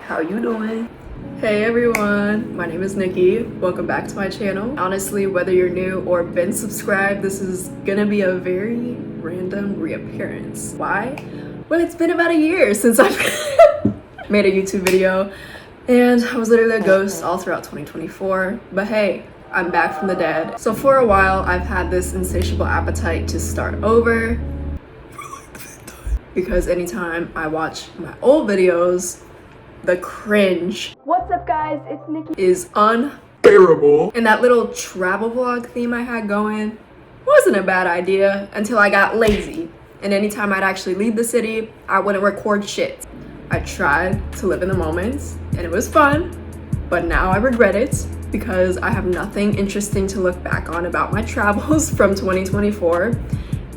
How you doing? Hey everyone, my name is Nikki. Welcome back to my channel. Honestly, whether you're new or been subscribed, this is gonna be a very random reappearance. Why? Well, it's been about a year since I've made a YouTube video, and I was literally a ghost all throughout 2024. But hey, I'm back from the dead. So for a while, I've had this insatiable appetite to start over, because anytime I watch my old videos, the cringe, what's up guys, it's Nikki, is unbearable. And that little travel vlog theme I had going wasn't a bad idea until I got lazy. And anytime I'd actually leave the city, I wouldn't record shit. I tried to live in the moments and it was fun, but now I regret it because I have nothing interesting to look back on about my travels from 2024.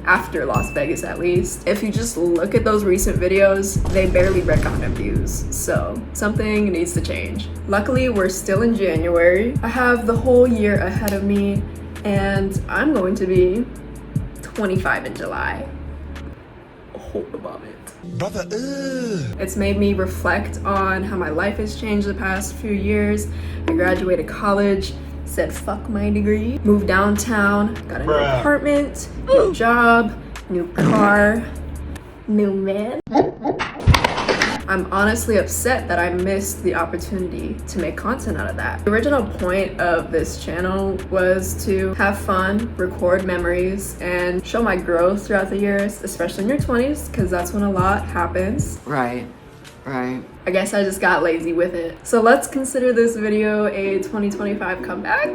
After Las Vegas, at least. If you just look at those recent videos, they barely record views, so something needs to change. Luckily, we're still in January. I have the whole year ahead of me, and I'm going to be 25 in July. Hold the vomit. Brother, It's made me reflect on how my life has changed the past few years. I graduated college, said fuck my degree, moved downtown, got a new apartment, new job, new car, new man. I'm honestly upset that I missed the opportunity to make content out of that. The original point of this channel was to have fun, record memories, and show my growth throughout the years, especially in your 20s, because that's when a lot happens. Right. I guess I just got lazy with it. So let's consider this video a 2025 comeback.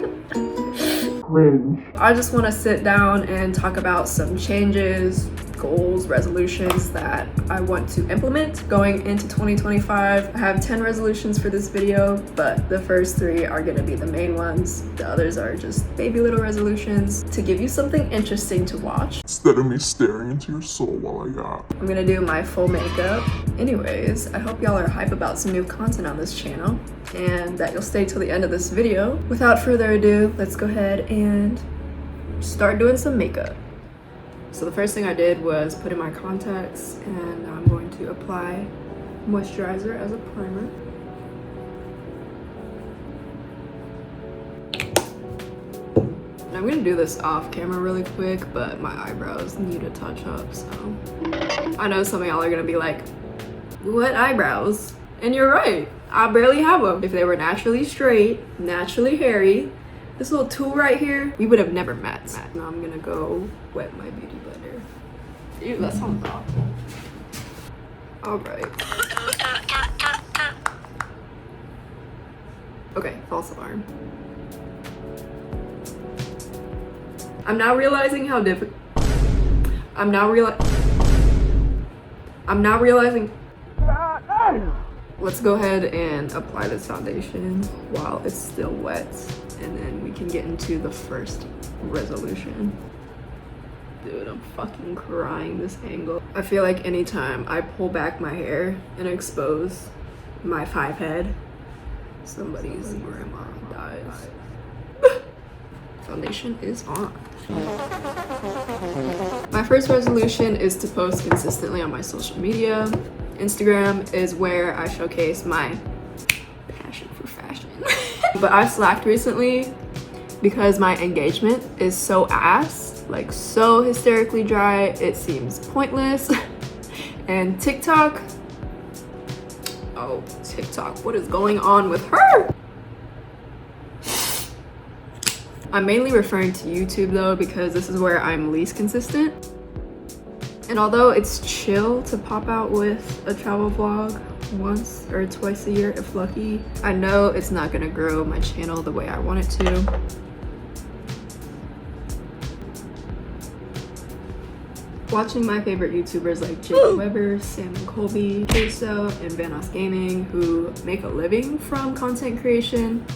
Cringe. I just want to sit down and talk about some changes, goals, resolutions that I want to implement going into 2025. I have 10 resolutions for this video, but the first 3 are going to be the main ones. The others are just baby little resolutions to give you something interesting to watch, instead of me staring into your soul while I yap. I'm gonna do my full makeup. Anyways, I hope y'all are hype about some new content on this channel and that you'll stay till the end of this video. Without further ado, let's go ahead and start doing some makeup. So the first thing I did was put in my contacts, and I'm going to apply moisturizer as a primer. And I'm gonna do this off camera really quick, but my eyebrows need a touch up, so. I know some of y'all are gonna be like, what eyebrows? And you're right, I barely have them. If they were naturally straight, naturally hairy, this little tool right here, we would have never met. Now I'm gonna go wet my beauty blender. Ew, that sounds awful. All right. Okay, false alarm. I'm now realizing how difficult. I'm now realizing. Let's go ahead and apply this foundation while it's still wet, and then we can get into the first resolution. Dude, I'm fucking crying this angle. I feel like anytime I pull back my hair and expose my 5 head, somebody's grandma dies. Foundation is on. My first resolution is to post consistently on my social media. Instagram is where I showcase my passion for fashion. But I slacked recently because my engagement is so ass, like so hysterically dry, it seems pointless. And TikTok, oh, TikTok, what is going on with her? I'm mainly referring to YouTube though, because this is where I'm least consistent. And although it's chill to pop out with a travel vlog once or twice a year if lucky, I know it's not gonna grow my channel the way I want it to. Watching my favorite YouTubers like Jake Weber, Sam and Colby, Queso, and Vanos Gaming, who make a living from content creation,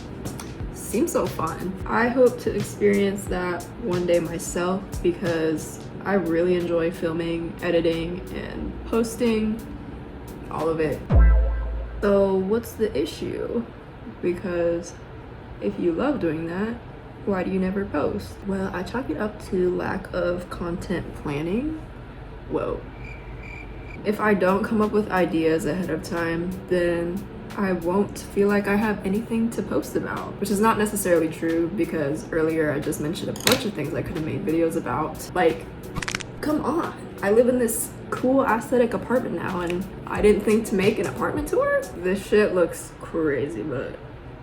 seems so fun. I hope to experience that one day myself because I really enjoy filming, editing, and posting, all of it. So what's the issue? Because if you love doing that, why do you never post? Well, I chalk it up to lack of content planning. Whoa. If I don't come up with ideas ahead of time, then I won't feel like I have anything to post about, which is not necessarily true because earlier I just mentioned a bunch of things I could have made videos about. Like, come on. I live in this cool aesthetic apartment now and I didn't think to make an apartment tour? This shit looks crazy, but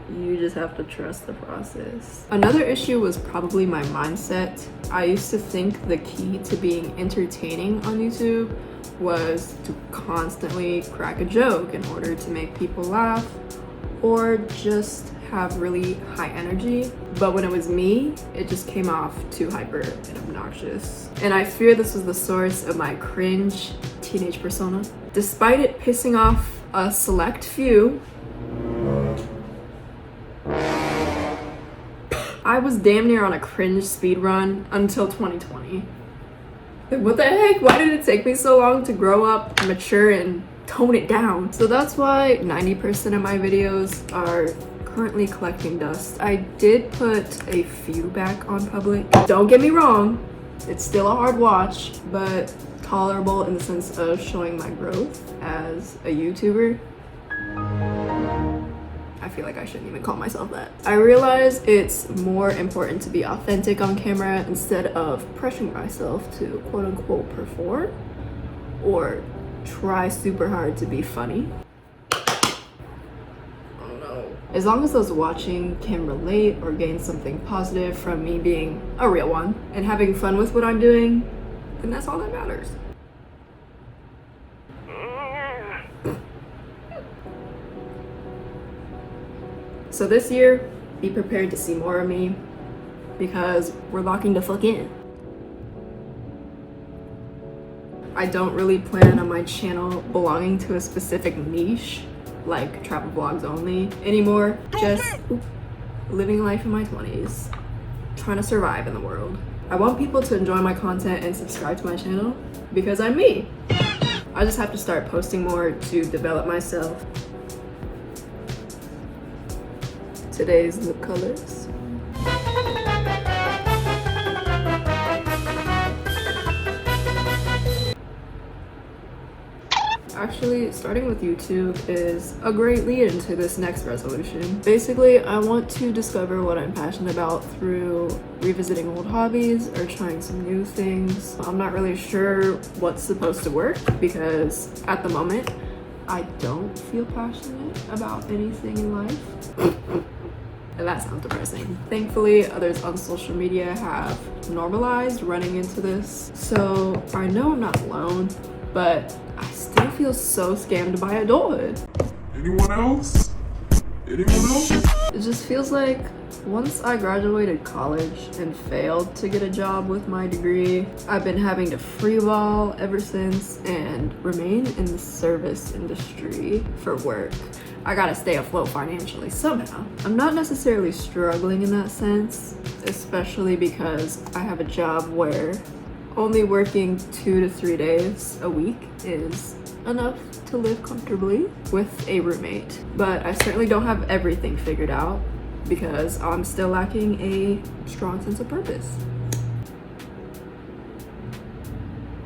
you just have to trust the process. Another issue was probably my mindset. I used to think the key to being entertaining on YouTube was to constantly crack a joke in order to make people laugh or just have really high energy. But when it was me, it just came off too hyper and obnoxious. And I fear this was the source of my cringe teenage persona. Despite it pissing off a select few, I was damn near on a cringe speed run until 2020. Like, what the heck? Why did it take me so long to grow up, mature, and tone it down? So that's why 90% of my videos are currently collecting dust. I did put a few back on public. Don't get me wrong, it's still a hard watch, but tolerable in the sense of showing my growth as a YouTuber. I feel like I shouldn't even call myself that. I realize it's more important to be authentic on camera instead of pressuring myself to quote unquote perform or try super hard to be funny. Oh no. As long as those watching can relate or gain something positive from me being a real one and having fun with what I'm doing, then that's all that matters. So this year, be prepared to see more of me because we're locking the fuck in. I don't really plan on my channel belonging to a specific niche, like travel vlogs only anymore. Just living life in my 20s, trying to survive in the world. I want people to enjoy my content and subscribe to my channel because I'm me. I just have to start posting more to develop myself. Today's lip colors. Actually, starting with YouTube is a great lead into this next resolution. Basically, I want to discover what I'm passionate about through revisiting old hobbies or trying some new things. I'm not really sure what's supposed to work because at the moment, I don't feel passionate about anything in life. And that sounds depressing. Thankfully, others on social media have normalized running into this. So I know I'm not alone, but I still feel so scammed by adulthood. Anyone else? Anyone else? It just feels like once I graduated college and failed to get a job with my degree, I've been having to freeball ever since and remain in the service industry for work. I gotta stay afloat financially somehow. I'm not necessarily struggling in that sense, especially because I have a job where only working 2 to 3 days a week is enough to live comfortably with a roommate. But I certainly don't have everything figured out because I'm still lacking a strong sense of purpose.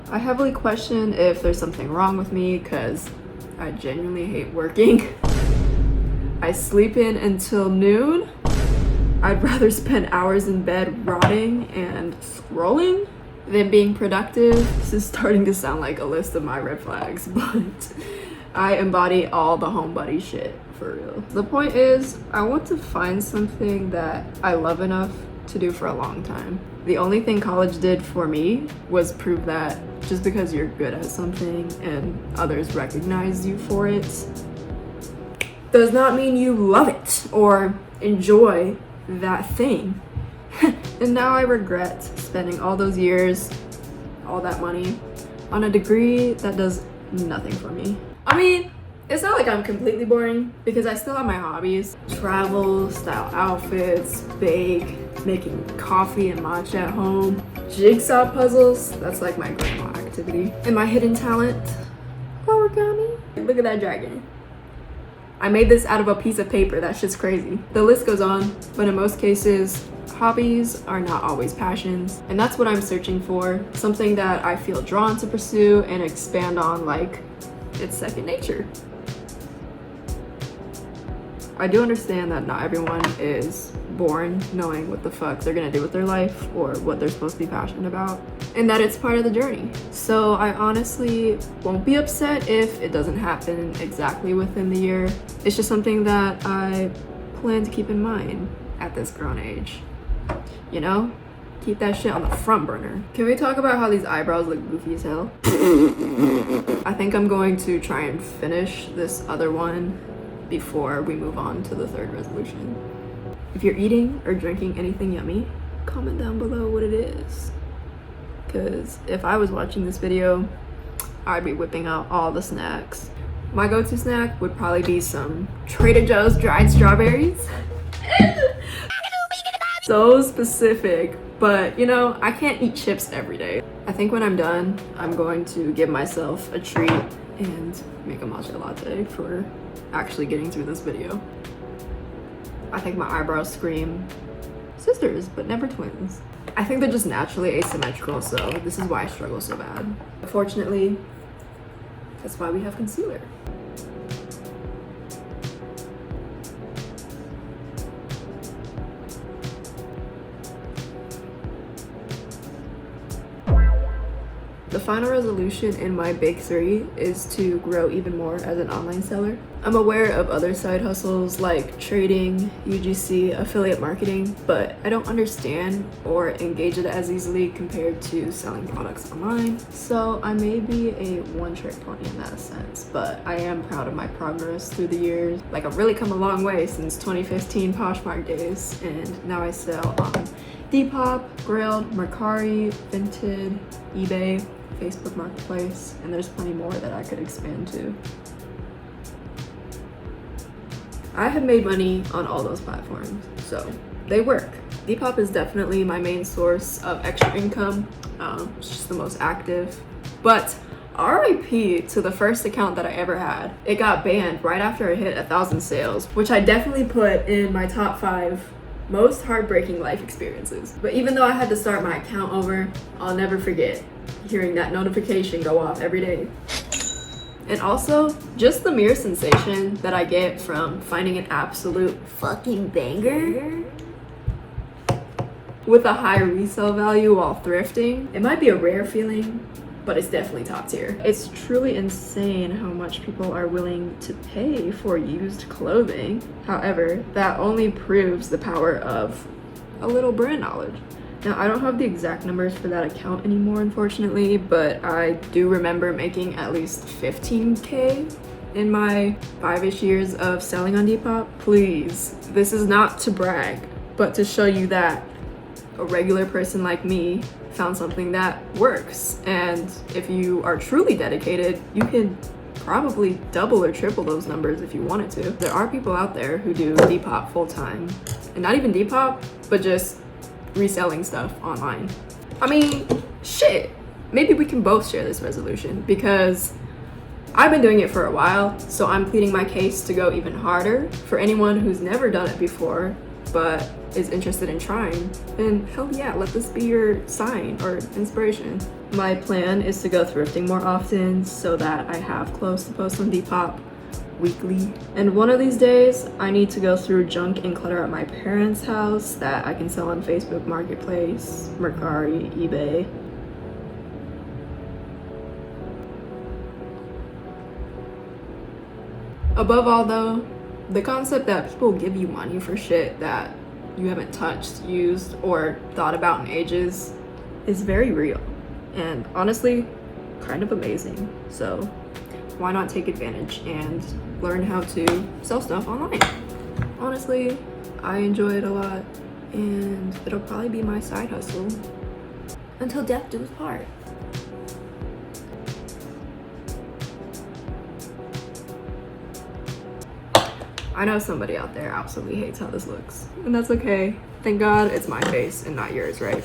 I heavily question if there's something wrong with me because I genuinely hate working. I sleep in until noon. I'd rather spend hours in bed rotting and scrolling than being productive. This is starting to sound like a list of my red flags, but I embody all the homebody shit for real. The point is, I want to find something that I love enough to do for a long time. The only thing college did for me was prove that just because you're good at something and others recognize you for it does not mean you love it or enjoy that thing. And now I regret spending all those years, all that money, on a degree that does nothing for me. I mean, it's not like I'm completely boring because I still have my hobbies. Travel, style outfits, bake, making coffee and matcha at home, jigsaw puzzles, that's like my grandma activity. And my hidden talent, origami. Look at that dragon. I made this out of a piece of paper. That shit's crazy. The list goes on, but in most cases, hobbies are not always passions. And that's what I'm searching for. Something that I feel drawn to pursue and expand on like it's second nature. I do understand that not everyone is born knowing what the fuck they're gonna do with their life or what they're supposed to be passionate about, and that it's part of the journey. So I honestly won't be upset if it doesn't happen exactly within the year. It's just something that I plan to keep in mind at this grown age. You know? Keep that shit on the front burner. Can we talk about how these eyebrows look goofy as hell? I think I'm going to try and finish this other one before we move on to the third resolution. If you're eating or drinking anything yummy, comment down below what it is. Because if I was watching this video, I'd be whipping out all the snacks. My go-to snack would probably be some Trader Joe's dried strawberries. So specific, but you know, I can't eat chips every day. I think when I'm done, I'm going to give myself a treat and make a matcha latte for actually getting through this video. I think my eyebrows scream sisters, but never twins. I think they're just naturally asymmetrical, so this is why I struggle so bad. Fortunately, that's why we have concealer. The final resolution in my big three is to grow even more as an online seller. I'm aware of other side hustles like trading, UGC, affiliate marketing, but I don't understand or engage it as easily compared to selling products online. So I may be a one-trick pony in that sense, but I am proud of my progress through the years. Like, I've really come a long way since 2015 Poshmark days, and now I sell on Depop, Grwm, Mercari, Vinted, eBay, Facebook Marketplace, and there's plenty more that I could expand to. I have made money on all those platforms, so they work. Depop is definitely my main source of extra income. It's just the most active. But RIP to the first account that I ever had. It got banned right after I hit 1,000 sales, which I definitely put in my top 5 most heartbreaking life experiences. But even though I had to start my account over, I'll never forget hearing that notification go off every day. And also, just the mere sensation that I get from finding an absolute fucking banger with a high resale value while thrifting. It might be a rare feeling, but it's definitely top tier. It's truly insane how much people are willing to pay for used clothing. However, that only proves the power of a little brand knowledge. Now, I don't have the exact numbers for that account anymore, unfortunately, but I do remember making at least 15K in my 5-ish years of selling on Depop. Please, this is not to brag, but to show you that a regular person like me found something that works. And if you are truly dedicated, you can probably double or triple those numbers if you wanted to. There are people out there who do Depop full time, and not even Depop, but just reselling stuff online. I mean, shit, maybe we can both share this resolution, because I've been doing it for a while, so I'm pleading my case to go even harder for anyone who's never done it before but is interested in trying. And hell yeah, let this be your sign or inspiration. My plan is to go thrifting more often so that I have clothes to post on Depop weekly. And one of these days, I need to go through junk and clutter at my parents' house that I can sell on Facebook Marketplace, Mercari, eBay. Above all though, the concept that people give you money for shit that you haven't touched, used, or thought about in ages is very real. And honestly, kind of amazing. So why not take advantage and learn how to sell stuff online? Honestly, I enjoy it a lot, and it'll probably be my side hustle until death do us part. I know somebody out there absolutely hates how this looks, and that's okay. Thank God it's my face and not yours, right?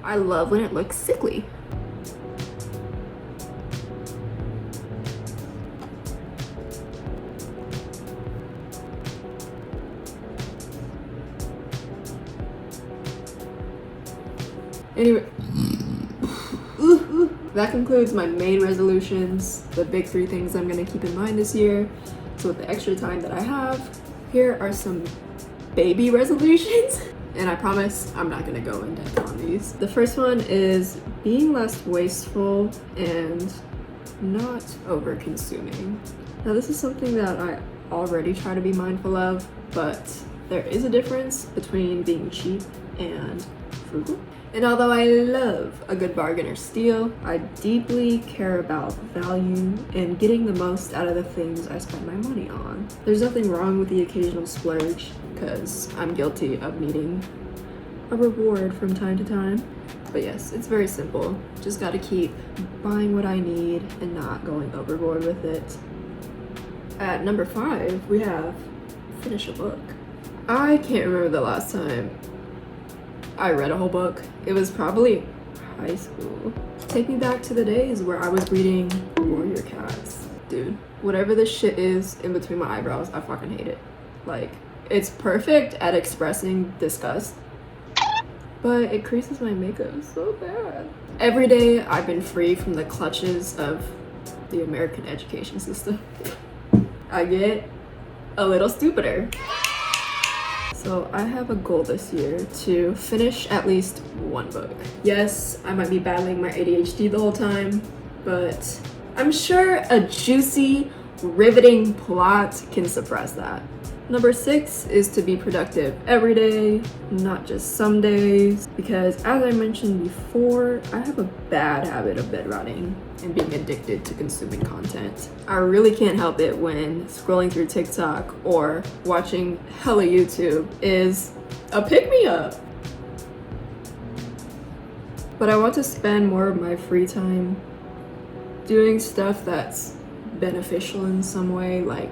I love when it looks sickly. Anyway, that concludes my main resolutions, the big 3 things I'm gonna keep in mind this year. So with the extra time that I have, here are some baby resolutions. And I promise I'm not gonna go in depth on these. The first one is being less wasteful and not over consuming. Now this is something that I already try to be mindful of, but there is a difference between being cheap and frugal. And although I love a good bargain or steal, I deeply care about value and getting the most out of the things I spend my money on. There's nothing wrong with the occasional splurge, because I'm guilty of needing a reward from time to time. But yes, it's very simple. Just gotta keep buying what I need and not going overboard with it. At number 5, we have finish a book. I can't remember the last time I read a whole book. It was probably high school. Take me back to the days where I was reading Warrior Cats. Dude, whatever this shit is in between my eyebrows, I fucking hate it. Like, it's perfect at expressing disgust, but it creases my makeup so bad. Every day I've been free from the clutches of the American education system. I get a little stupider. So I have a goal this year to finish at least 1 book. Yes, I might be battling my ADHD the whole time, but I'm sure a juicy, riveting plot can suppress that. Number 6 is to be productive every day, not just some days, because as I mentioned before, I have a bad habit of bedrotting and being addicted to consuming content. I really can't help it when scrolling through TikTok or watching hella YouTube is a pick-me-up. But I want to spend more of my free time doing stuff that's beneficial in some way, like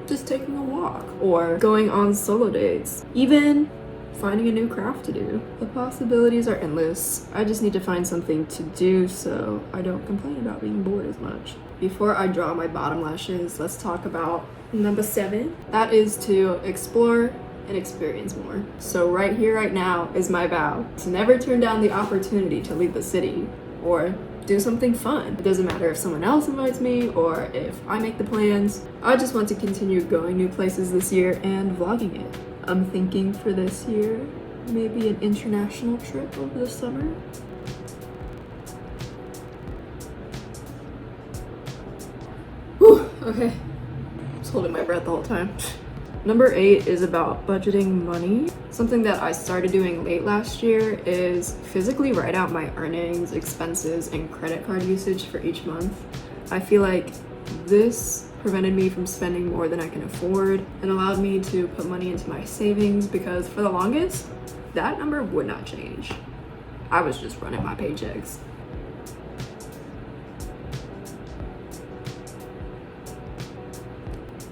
just taking a walk or going on solo dates, even finding a new craft to do. The possibilities are endless. I just need to find something to do so I don't complain about being bored as much. Before I draw my bottom lashes, let's talk about number 7. That is to explore and experience more. So right here, right now is my vow to never turn down the opportunity to leave the city or do something fun. It doesn't matter if someone else invites me or if I make the plans. I just want to continue going new places this year and vlogging it. I'm thinking for this year, maybe an international trip over the summer. Whew, okay. I was holding my breath the whole time. Number 8 is about budgeting money. Something that I started doing late last year is physically write out my earnings, expenses, and credit card usage for each month. I feel like this prevented me from spending more than I can afford and allowed me to put money into my savings, because for the longest, that number would not change. I was just running my paychecks.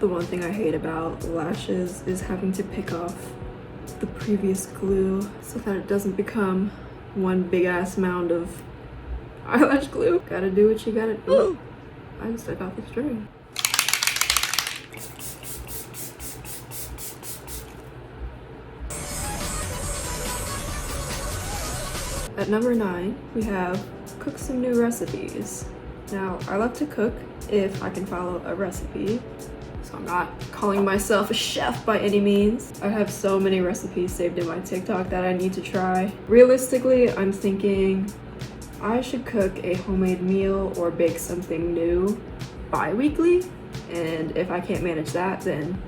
The one thing I hate about lashes is having to pick off the previous glue so that it doesn't become one big ass mound of eyelash glue. Gotta do what you gotta do. I just took off the string. At number 9, we have cook some new recipes. Now, I love to cook if I can follow a recipe. So I'm not calling myself a chef by any means. I have so many recipes saved in my TikTok that I need to try. Realistically, I'm thinking I should cook a homemade meal or bake something new bi-weekly. And if I can't manage that, then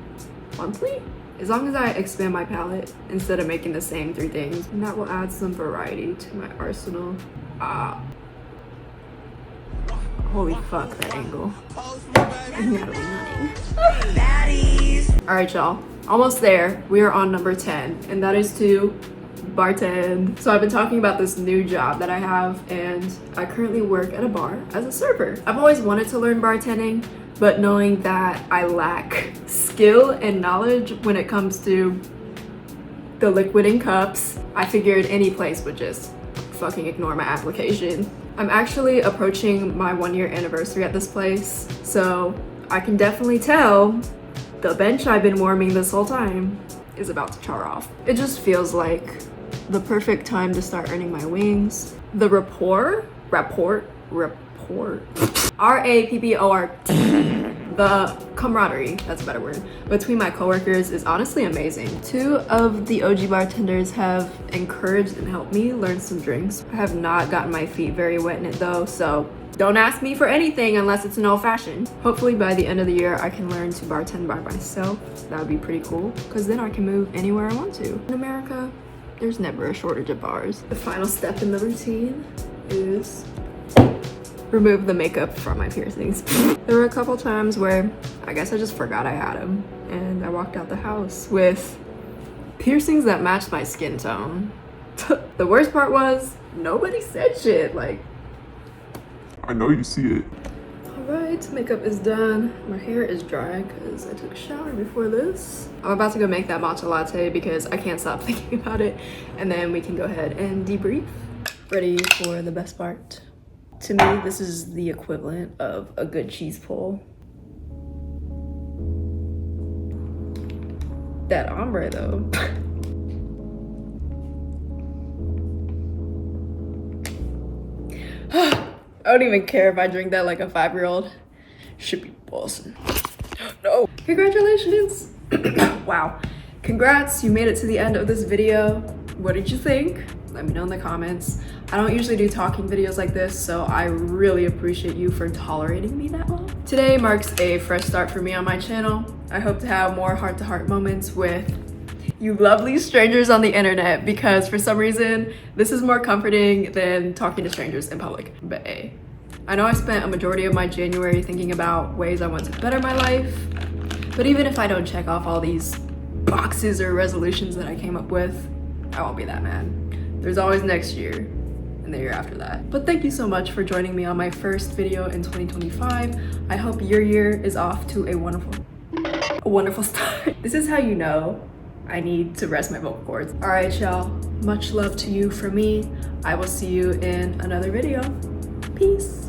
monthly? As long as I expand my palette instead of making the same 3 things, and that will add some variety to my arsenal. Holy fuck, that angle. I'm gotta be nutting. Alright, y'all. Almost there. We are on number 10, and that is to bartend. So I've been talking about this new job that I have, and I currently work at a bar as a server. I've always wanted to learn bartending, but knowing that I lack skill and knowledge when it comes to the liquid in cups, I figured any place would just fucking ignore my application. I'm actually approaching my 1-year anniversary at this place, so I can definitely tell the bench I've been warming this whole time is about to char off. It just feels like the perfect time to start earning my wings. The rapport rapport. R-A-P-P-O-R-T. The camaraderie, that's a better word, between my coworkers is honestly amazing. 2 of the OG bartenders have encouraged and helped me learn some drinks. I have not gotten my feet very wet in it though, so don't ask me for anything unless it's an old fashioned. Hopefully by the end of the year, I can learn to bartend by myself. That would be pretty cool, because then I can move anywhere I want to. In America, there's never a shortage of bars. The final step in the routine is remove the makeup from my piercings. There were a couple times where I guess I just forgot I had them, and I walked out the house with piercings that matched my skin tone. The worst part was nobody said shit. Like, I know you see it. alright, makeup is done. My hair is dry because I took a shower before this. I'm about to go make that matcha latte because I can't stop thinking about it, and then we can go ahead and debrief. Ready for the best part. To me, this is the equivalent of a good cheese pull. That ombre though. I don't even care if I drink that like a 5-year-old. Should be bossing. No. Congratulations. Wow. Congrats, you made it to the end of this video. What did you think? Let me know in the comments. I don't usually do talking videos like this, so I really appreciate you for tolerating me that long. Today marks a fresh start for me on my channel. I hope to have more heart-to-heart moments with you lovely strangers on the internet, because for some reason, this is more comforting than talking to strangers in public. But hey, I know I spent a majority of my January thinking about ways I want to better my life, but even if I don't check off all these boxes or resolutions that I came up with, I won't be that mad. There's always next year and the year after that. But thank you so much for joining me on my first video in 2025. I hope your year is off to a wonderful start. This is how you know I need to rest my vocal cords. All right, y'all. Much love to you from me. I will see you in another video. Peace.